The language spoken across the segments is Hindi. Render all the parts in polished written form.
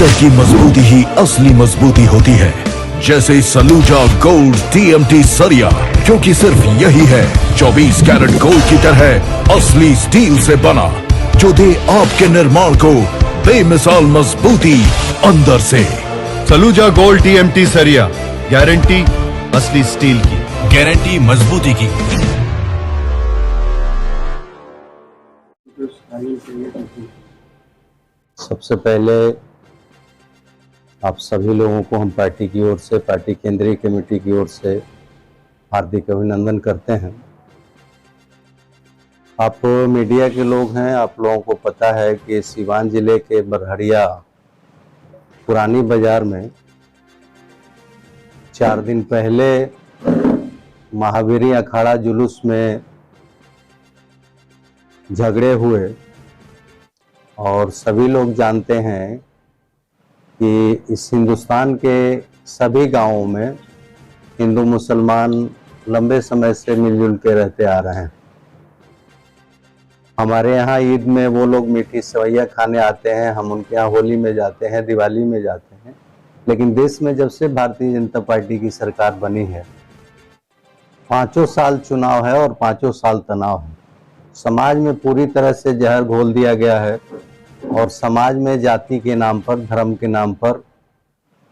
अंदर की मजबूती ही असली मजबूती होती है, जैसे सलूजा गोल्ड TMT सरिया, क्योंकि सिर्फ यही है 24 कैरेट गोल्ड की तरह असली स्टील से बना, जो दे आपके निर्माण को बेमिसाल मजबूती अंदर से। सलूजा गोल्ड TMT सरिया, गारंटी असली स्टील की, गारंटी मजबूती की। सबसे पहले आप सभी लोगों को हम पार्टी की ओर से, पार्टी केंद्रीय कमेटी की ओर से हार्दिक अभिनंदन करते हैं। आप मीडिया के लोग हैं, आप लोगों को पता है कि सीवान जिले के बरहड़िया पुरानी बाजार में 4 दिन पहले महावीरी अखाड़ा जुलूस में झगड़े हुए और सभी लोग जानते हैं कि इस हिंदुस्तान के सभी गांवों में हिंदू मुसलमान लंबे समय से मिलजुल के रहते आ रहे हैं। हमारे यहाँ ईद में वो लोग मीठी सेवैयाँ खाने आते हैं, हम उनके यहाँ होली में जाते हैं, दिवाली में जाते हैं। लेकिन देश में जब से भारतीय जनता पार्टी की सरकार बनी है, 5 साल चुनाव है और 5 साल तनाव है। समाज में पूरी तरह से जहर घोल दिया गया है और समाज में जाति के नाम पर, धर्म के नाम पर,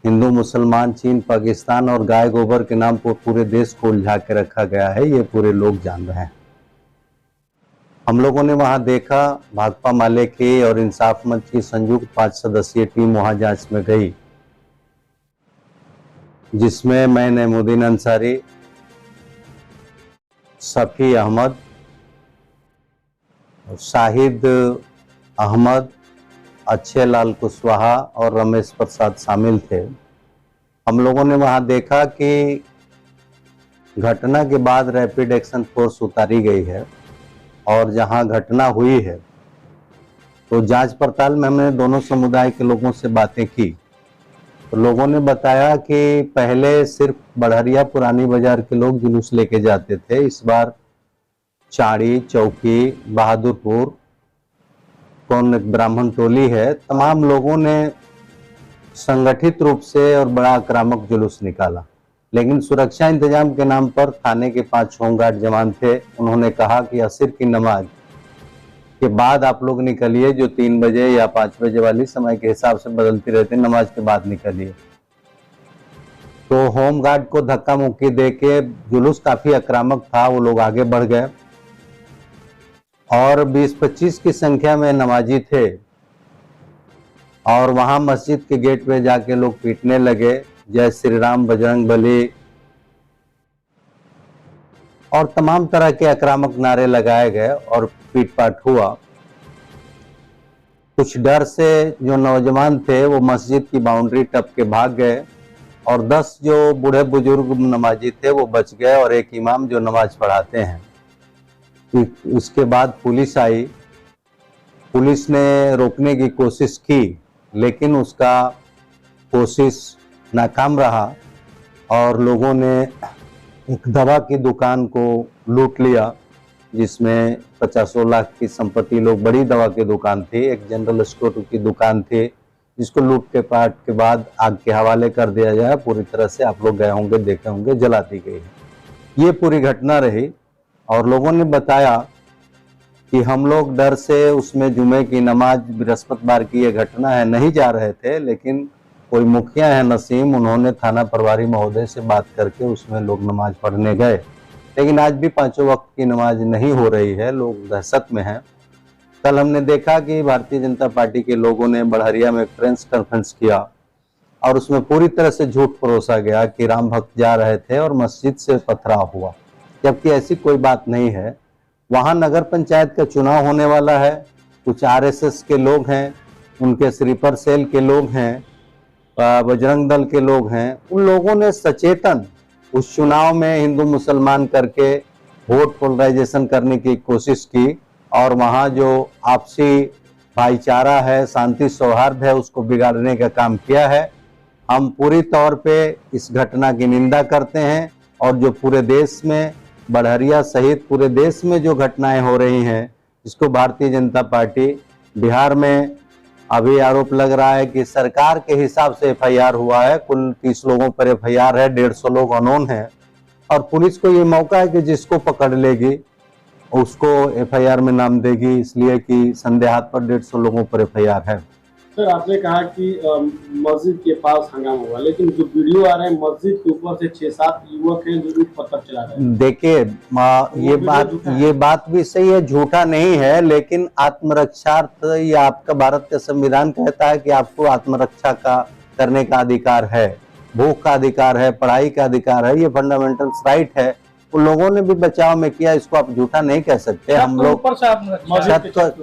हिंदू मुसलमान, चीन पाकिस्तान और गाय गोबर के नाम पर पूरे देश को उलझा के रखा गया है। ये पूरे लोग जान रहे हैं। हम लोगों ने वहां देखा, भाकपा माले की और इंसाफ मंच की संयुक्त 5 सदस्यीय टीम वहां जांच में गई, जिसमें मैं नईमुद्दीन अंसारी, सफी अहमद, शाहिद अहमद, अच्छे लाल कुशवाहा और रमेश प्रसाद शामिल थे। हम लोगों ने वहां देखा कि घटना के बाद रैपिड एक्शन फोर्स उतारी गई है और जहां घटना हुई है तो जांच पड़ताल में हमने दोनों समुदाय के लोगों से बातें की। तो लोगों ने बताया कि पहले सिर्फ बड़हरिया पुरानी बाजार के लोग जुलूस लेके जाते थे, इस बार चाड़ी, चौकी, बहादुरपुर, कौन एक ब्राह्मण टोली है, तमाम लोगों ने संगठित रूप से और बड़ा आक्रामक जुलूस निकाला। लेकिन सुरक्षा इंतजाम के नाम पर थाने के 5 होमगार्ड जवान थे। उन्होंने कहा कि असर की नमाज के बाद आप लोग निकलिए, जो 3 बजे या 5 बजे वाली समय के हिसाब से बदलती रहती, नमाज के बाद निकलिए। तो होमगार्ड को धक्का मुक्की दे के, जुलूस काफी आक्रामक था, वो लोग आगे बढ़ गए और 20-25 की संख्या में नमाजी थे और वहां मस्जिद के गेट पे जाके लोग पीटने लगे, जय श्री राम, बजरंग बली और तमाम तरह के आक्रामक नारे लगाए गए और पीटपाट हुआ। कुछ डर से जो नौजवान थे वो मस्जिद की बाउंड्री टप के भाग गए और 10 जो बूढ़े बुजुर्ग नमाजी थे वो बच गए और एक इमाम जो नमाज पढ़ाते हैं। उसके बाद पुलिस आई, पुलिस ने रोकने की कोशिश की लेकिन उसका कोशिश नाकाम रहा और लोगों ने एक दवा की दुकान को लूट लिया, जिसमें 50 लाख की संपत्ति लोग, बड़ी दवा की दुकान थी, एक जनरल स्टोर की दुकान थी, जिसको लूट के पाट के बाद आग के हवाले कर दिया जाए। पूरी तरह से आप लोग गए होंगे, देखे होंगे, जला दी गई है। ये पूरी घटना रही और लोगों ने बताया कि हम लोग डर से उसमें जुमे की नमाज, बृहस्पतिवार की ये घटना है, नहीं जा रहे थे। लेकिन कोई मुखिया है नसीम, उन्होंने थाना प्रभारी महोदय से बात करके उसमें लोग नमाज पढ़ने गए। लेकिन आज भी 5 वक्त की नमाज नहीं हो रही है, लोग दहशत में हैं। कल हमने देखा कि भारतीय जनता पार्टी के लोगों ने बड़हरिया में प्रेस कॉन्फ्रेंस किया और उसमें पूरी तरह से झूठ परोसा गया कि राम भक्त जा रहे थे और मस्जिद से पथराव हुआ, जबकि ऐसी कोई बात नहीं है। वहां नगर पंचायत का चुनाव होने वाला है, कुछ RSS के लोग हैं, उनके स्लीपर सेल के लोग हैं, बजरंग दल के लोग हैं। उन लोगों ने सचेतन उस चुनाव में हिंदू मुसलमान करके वोट पोलराइजेशन करने की कोशिश की और वहां जो आपसी भाईचारा है, शांति सौहार्द है, उसको बिगाड़ने का काम किया है। हम पूरी तौर पे इस घटना की निंदा करते हैं और जो पूरे देश में, बड़हरिया सहित पूरे देश में जो घटनाएं हो रही हैं, जिसको भारतीय जनता पार्टी बिहार में अभी आरोप लग रहा है कि सरकार के हिसाब से एफआईआर हुआ है, कुल 30 लोगों पर एफआईआर है, 150 लोग अननोन है और पुलिस को ये मौका है कि जिसको पकड़ लेगी उसको एफआईआर में नाम देगी, इसलिए कि संदेहात पर 150 लोगों पर एफआईआर है। सर, आपने कहा कि मस्जिद के पास हंगामा हुआ, लेकिन जो वीडियो आ रहे हैं मस्जिद के ऊपर से 6-7 युवक हैं जो ईंट पत्थर चला रहे हैं। देखिए ये बात भी सही है, झूठा नहीं है, लेकिन आत्मरक्षार्थ ये आपका भारत का संविधान कहता है कि आपको आत्मरक्षा का करने का अधिकार है, भूख का अधिकार है, पढ़ाई का अधिकार है, ये फंडामेंटल राइट है। उन लोगों ने भी बचाव में किया, इसको आप झूठा नहीं कह सकते। हम लोग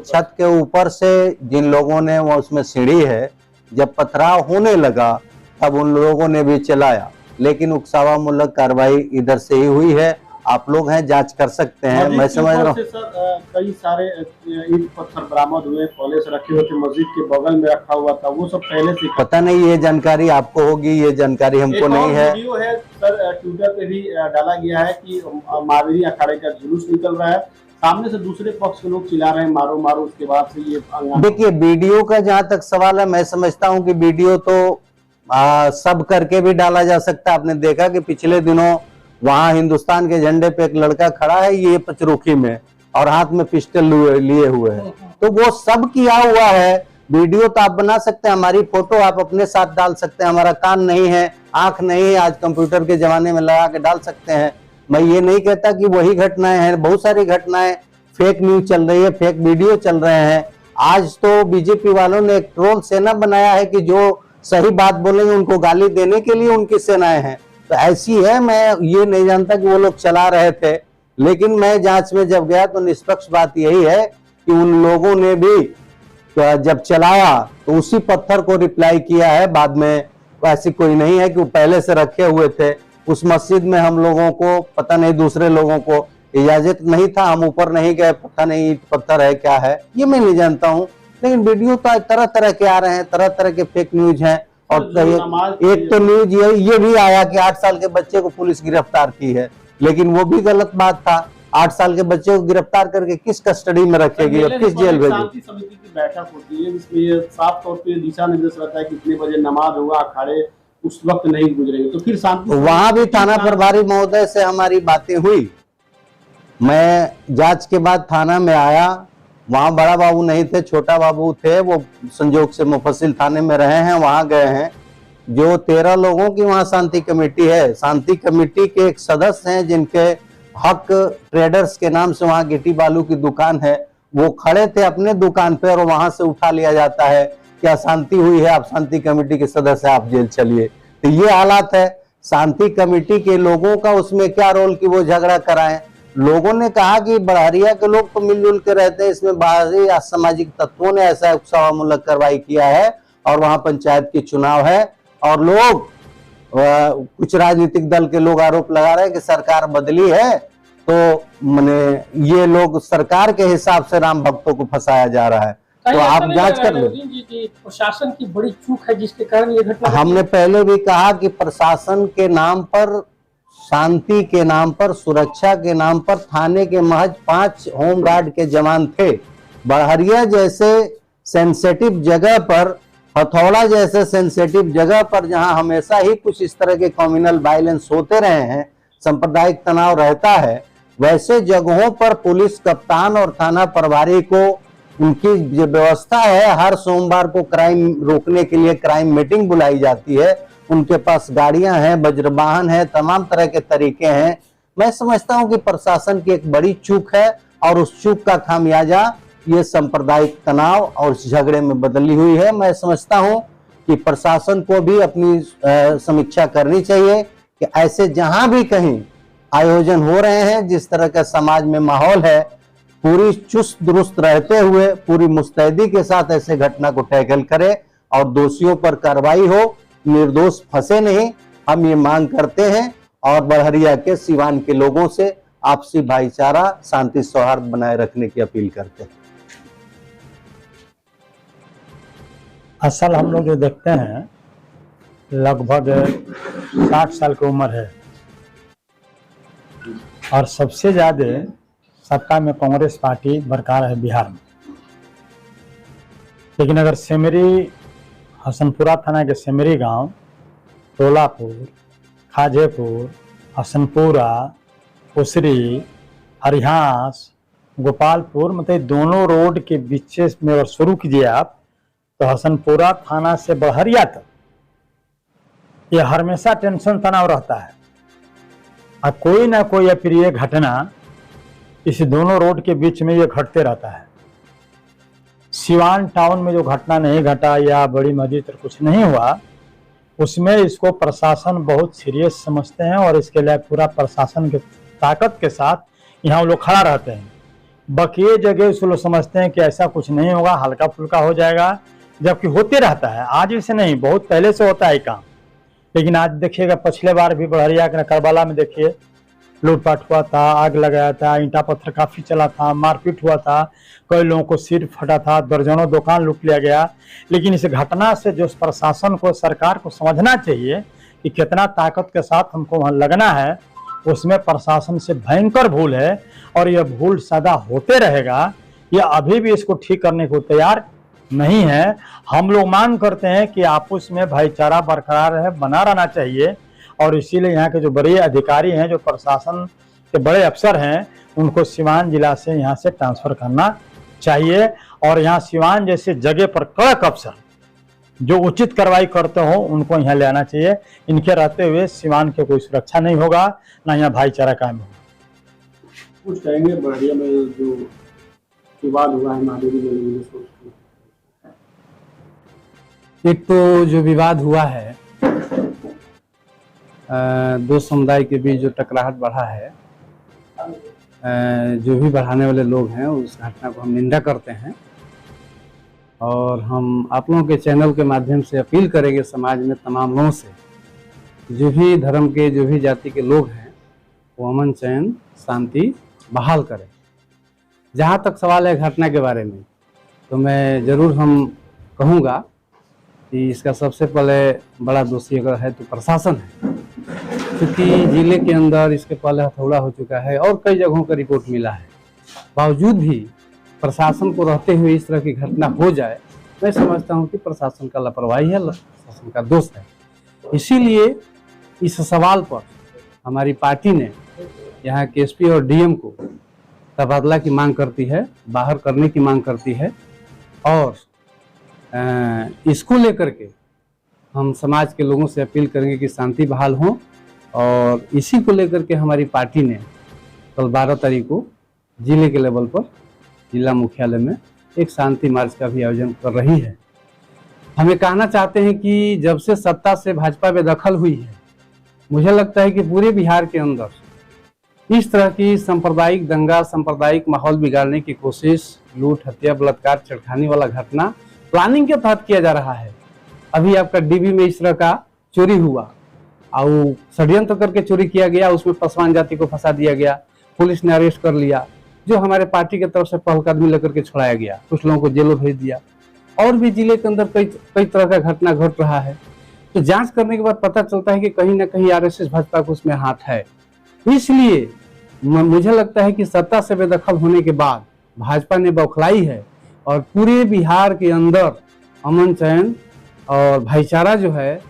छत के ऊपर से जिन लोगों ने वो उसमें सीढ़ी है, जब पथराव होने लगा तब उन लोगों ने भी चलाया, लेकिन उकसावामूलक कार्रवाई इधर से ही हुई है। आप लोग हैं, जांच कर सकते हैं। मैं समझ रहा हूँ कई सारे ईंट पत्थर बरामद हुए, पहले से रखे हुए थे, मस्जिद के बगल में रखा हुआ था, वो सब पहले से पता नहीं, ये जानकारी आपको होगी, ये जानकारी हमको नहीं है। वीडियो है सर, ट्विटर पे भी डाला गया है कि महावीरी अखाड़े का जुलूस निकल रहा है, सामने से दूसरे पक्ष के लोग चिल्ला रहे हैं मारो मारो, उसके बाद से ये देखिए वीडियो का जहां तक सवाल है, मैं समझता हूं कि वीडियो तो सब करके भी डाला जा सकता है। आपने देखा कि पिछले दिनों वहां हिंदुस्तान के झंडे पे एक लड़का खड़ा है, ये पचरुखी में, और हाथ में पिस्टल लिए हुए है, तो वो सब किया हुआ है। वीडियो तो आप बना सकते हैं, हमारी फोटो आप अपने साथ डाल सकते हैं, हमारा कान नहीं है, आंख नहीं है, आज कंप्यूटर के जमाने में लगा के डाल सकते हैं। मैं ये नहीं कहता कि वही घटनाएं हैं, बहुत सारी घटनाएं फेक न्यूज चल रही है, फेक वीडियो चल रहे हैं। आज तो बीजेपी वालों ने एक ट्रोल सेना बनाया है कि जो सही बात बोलेंगे उनको गाली देने के लिए उनकी सेनाएं हैं, तो ऐसी है। मैं ये नहीं जानता कि वो लोग चला रहे थे, लेकिन मैं जांच में जब गया तो निष्पक्ष बात यही है कि उन लोगों ने भी जब चलाया तो उसी पत्थर को रिप्लाई किया है। बाद में ऐसी कोई नहीं है कि वो पहले से रखे हुए थे। उस मस्जिद में हम लोगों को पता नहीं, दूसरे लोगों को इजाजत नहीं था, हम ऊपर नहीं गए, पता नहीं पत्थर है क्या है, ये मैं नहीं जानता हूँ। लेकिन वीडियो तो तरह तरह के आ रहे हैं, तरह तरह के फेक न्यूज हैं। और एक तो न्यूज ये भी आया कि 8 साल के बच्चे को पुलिस गिरफ्तार की है, लेकिन वो भी गलत बात था। 8 साल के बच्चे को गिरफ्तार करके किस कस्टडी में रखेगी और किस जेल भेजेगी? शांति समिति की बैठक होती है जिसमें ये साफ तौर पे दिशा निर्देश रहता है कि कितने बजे नमाज होगा, अखाड़े उस वक्त नहीं गुजरेंगे, तो फिर शांति वहां भी थाना प्रभारी महोदय से हमारी बातें हुई। मैं जांच के बाद थाना में आया, वहां बड़ा बाबू नहीं थे, छोटा बाबू थे, वो संजोग से मुफस्सिल थाने में रहे हैं, वहां गए हैं। जो 13 लोगों की वहां शांति कमेटी है, शांति कमेटी के एक सदस्य हैं जिनके हक ट्रेडर्स के नाम से वहां गिट्टी बालू की दुकान है, वो खड़े थे अपने दुकान पे और वहां से उठा लिया जाता है, क्या शांति हुई है, आप शांति कमेटी के सदस्य, आप जेल चलिए। तो ये हालात है। शांति कमेटी के लोगों का उसमें क्या रोल कि वो झगड़ा कराएं? लोगों ने कहा कि बड़हरिया के लोग तो मिलजुल के रहते हैं, इसमें बाहरी असामाजिक तत्वों ने ऐसा उकसावामूलक कार्रवाई किया है और वहां पंचायत की चुनाव है और लोग कुछ राजनीतिक दल के लोग आरोप लगा रहे हैं कि सरकार बदली है, तो माने ये लोग सरकार के हिसाब से राम भक्तों को फंसाया जा रहा है। तो आप जांच कर लो। प्रशासन की बड़ी चूक है जिसके कारण ये घटना। हमने पहले भी कहा कि प्रशासन के नाम पर, शांति के नाम पर, सुरक्षा के नाम पर थाने के महज 5 होमगार्ड के जवान थे। बड़हरिया जैसे सेंसिटिव जगह पर, हथौड़ा जैसे सेंसिटिव जगह पर, जहां हमेशा ही कुछ इस तरह के कम्युनल वायलेंस होते रहे हैं, सांप्रदायिक तनाव रहता है, वैसे जगहों पर पुलिस कप्तान और थाना प्रभारी को उनकी जो व्यवस्था है, हर सोमवार को क्राइम रोकने के लिए क्राइम मीटिंग बुलाई जाती है, उनके पास गाड़ियां हैं, वज्रवाहन है, तमाम तरह के तरीके हैं। मैं समझता हूं कि प्रशासन की एक बड़ी चूक है और उस चूक का खामियाजा ये सांप्रदायिक तनाव और झगड़े में बदली हुई है। मैं समझता हूं कि प्रशासन को भी अपनी समीक्षा करनी चाहिए कि ऐसे जहां भी कहीं आयोजन हो रहे हैं, जिस तरह का समाज में माहौल है, पूरी चुस्त दुरुस्त रहते हुए, पूरी मुस्तैदी के साथ ऐसे घटना को टैकल करे और दोषियों पर कार्रवाई हो, निर्दोष फंसे नहीं। हम ये मांग करते हैं और बड़हरिया के सिवान के लोगों से आपसी भाईचारा, शांति सौहार्द बनाए रखने की अपील करते हैं। असल हम लोग जो देखते हैं, लगभग 60 साल की उम्र है और सबसे ज्यादा सत्ता में कांग्रेस पार्टी बरकरार है बिहार में। लेकिन अगर सेमरी, हसनपुरा थाना के सेमरी गांव, टोलापुर, खाजेपुर, हसनपुरा, उसरी, हरिहास, गोपालपुर, मतलब दोनों रोड के बीच में अगर शुरू कीजिए आप तो हसनपुरा थाना से बड़हरिया तक ये हमेशा टेंशन तनाव रहता है। और कोई ना कोई अप्रिय घटना इस दोनों रोड के बीच में ये घटते रहता है। सिवान टाउन में जो घटना नहीं घटा या बड़ी मस्जिद पर कुछ नहीं हुआ, उसमें इसको प्रशासन बहुत सीरियस समझते हैं और इसके लिए पूरा प्रशासन के ताकत के साथ यहाँ लोग खड़ा रहते हैं। बकिए जगह उसको लोग समझते हैं कि ऐसा कुछ नहीं होगा, हल्का फुल्का हो जाएगा, जबकि होते रहता है। आज से नहीं, बहुत पहले से होता है काम। लेकिन आज देखिएगा, पिछले बार भी बड़हरिया के करबला में देखिए लूटपाट हुआ था, आग लगाया था, ईंटा पत्थर काफी चला था, मारपीट हुआ था, कई लोगों को सिर फटा था, दर्जनों दुकान लूट लिया गया। लेकिन इस घटना से जो प्रशासन को, सरकार को समझना चाहिए कि कितना ताकत के साथ हमको वहाँ लगना है, उसमें प्रशासन से भयंकर भूल है और यह भूल सदा होते रहेगा। यह अभी भी इसको ठीक करने को तैयार नहीं है। हम लोग मांग करते हैं कि आपस में भाईचारा बरकरार है, बना रहना चाहिए और इसीलिए यहाँ के जो बड़े अधिकारी हैं, जो प्रशासन के बड़े अफसर हैं, उनको सिवान जिला से यहाँ से ट्रांसफर करना चाहिए और यहाँ सिवान जैसे जगह पर कड़क अफसर जो उचित कार्रवाई करते हो उनको यहाँ ले आना चाहिए। इनके रहते हुए सिवान के कोई सुरक्षा नहीं होगा, ना यहाँ भाईचारा कायम होगा। कुछ कहेंगे बड़हरिया में जो विवाद हुआ है महादेवी गली, एक तो जो विवाद हुआ है, दो समुदाय के बीच जो टकराहट बढ़ा है, जो भी बढ़ाने वाले लोग हैं उस घटना को हम निंदा करते हैं और हम आप लोगों के चैनल के माध्यम से अपील करेंगे समाज में तमाम लोगों से, जो भी धर्म के, जो भी जाति के लोग हैं, वो अमन चैन शांति बहाल करें। जहाँ तक सवाल है घटना के बारे में, तो मैं ज़रूर हम कहूँगा कि इसका सबसे पहले बड़ा दोषी अगर है तो प्रशासन है, क्योंकि जिले के अंदर इसके पहले हथौड़ा हो चुका है और कई जगहों का रिपोर्ट मिला है। बावजूद भी प्रशासन को रहते हुए इस तरह की घटना हो जाए, मैं समझता हूं कि प्रशासन का लापरवाही है, प्रशासन का दोष है। इसीलिए इस सवाल पर हमारी पार्टी ने यहाँ के एसपी और डीएम को तबादला की मांग करती है, बाहर करने की मांग करती है और इसको लेकर के हम समाज के लोगों से अपील करेंगे कि शांति बहाल हो। और इसी को लेकर के हमारी पार्टी ने कल 12 तारीख को जिले के लेवल पर जिला मुख्यालय में एक शांति मार्च का भी आयोजन कर रही है। हमें कहना चाहते हैं कि जब से सत्ता से भाजपा बेदखल हुई है, मुझे लगता है कि पूरे बिहार के अंदर इस तरह की सांप्रदायिक दंगा, सांप्रदायिक माहौल बिगाड़ने की कोशिश, लूट, हत्या, बलात्कार, छेड़खानी वाला घटना प्लानिंग के तहत किया जा रहा है। अभी आपका डीबी में इस तरह का चोरी हुआ और षड्यंत्र करके चोरी किया गया, उसमें पासवान जाति को फंसा दिया गया, पुलिस ने अरेस्ट कर लिया, जो हमारे पार्टी की तरफ से पहलकदमी लेकर के छुड़ाया गया, कुछ लोगों को जेलों भेज दिया। और भी जिले के अंदर कई तरह का घटना घट रहा है। तो जांच करने के बाद पता चलता है कि कहीं ना कहीं आरएसएस भाजपा को उसमें हाथ है। इसलिए मुझे लगता है कि सत्ता से बेदखल होने के बाद भाजपा ने बौखलाई है और पूरे बिहार के अंदर अमन चैन और भाईचारा जो है,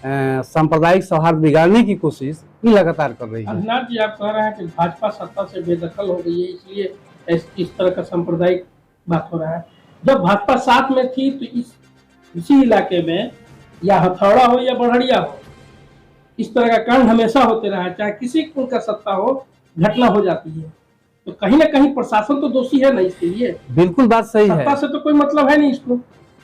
सांप्रदायिक सौहार्द बिगाड़ने की कोशिश भी लगातार कर रही है। अभिनाथ जी, आप कह रहे हैं कि भाजपा सत्ता से बेदखल हो गई है, इसलिए इस तरह का सांप्रदायिक बात हो रहा है। जब भाजपा साथ में थी तो इसी इलाके में या हथौड़ा हो या बड़हरिया हो, इस तरह का कांड हमेशा होते रहा है। चाहे किसी का सत्ता हो, घटना हो जाती है। तो कहीं ना कहीं प्रशासन तो दोषी है ना इसके लिए। बिल्कुल बात सही है। सत्ता से तो कोई मतलब है नहीं इसको।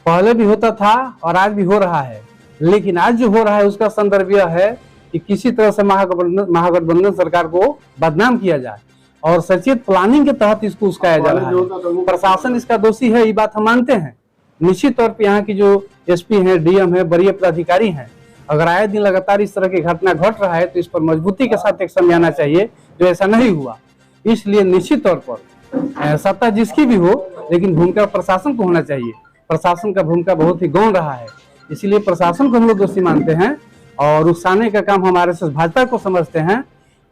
पहले भी होता था और आज भी हो रहा है, लेकिन आज जो हो रहा है उसका संदर्भ यह है कि किसी तरह से महागठबंधन सरकार को बदनाम किया जाए और सचेत प्लानिंग के तहत इसको उस्काया जा रहा है। प्रशासन इसका दोषी है, ये बात हम मानते हैं। निश्चित तौर पर यहाँ की जो एसपी हैं, डीएम है, वरीय पदाधिकारी हैं, अगर आए दिन लगातार इस तरह की घटना घट रहा है तो इस पर मजबूती के साथ एक समझाना चाहिए जो ऐसा नहीं हुआ। इसलिए निश्चित तौर पर सत्ता जिसकी भी हो, लेकिन भूमिका प्रशासन को होना चाहिए। प्रशासन का भूमिका बहुत ही गौण रहा है, इसीलिए प्रशासन को हम लोग दोषी मानते हैं और उकसाने का काम हमारे से भाजपा को समझते हैं।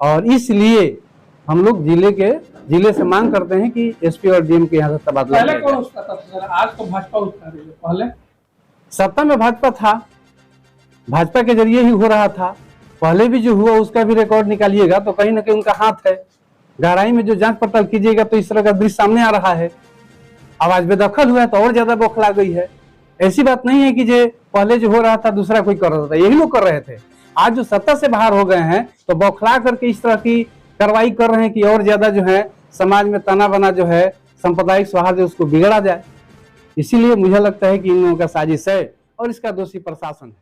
और इसलिए हम लोग जिले के जिले से मांग करते हैं कि एसपी और डीएम के यहाँ से तबादला पहले किया कौन जाए। उसका था सर? आज तो भाजपा उसका रही है। पहले सत्ता में भाजपा था, भाजपा के जरिए ही हो रहा था। पहले भी जो हुआ उसका भी रिकॉर्ड निकालिएगा तो कहीं ना कहीं उनका हाथ है। गहराई में जो जांच पड़ताल कीजिएगा तो इस तरह का दृश्य सामने आ रहा है। आवाज बेदखल हुआ है तो और ज्यादा बौखला गई है। ऐसी बात नहीं है कि जो पहले जो हो रहा था दूसरा कोई कर रहा था, यही लोग कर रहे थे। आज जो सत्ता से बाहर हो गए हैं तो बौखला करके इस तरह की कार्रवाई कर रहे हैं कि और ज्यादा जो है समाज में तना बना जो है सांप्रदायिक सौहार्द उसको बिगड़ा जाए। इसीलिए मुझे लगता है कि इन लोगों का साजिश है और इसका दोषी प्रशासन है।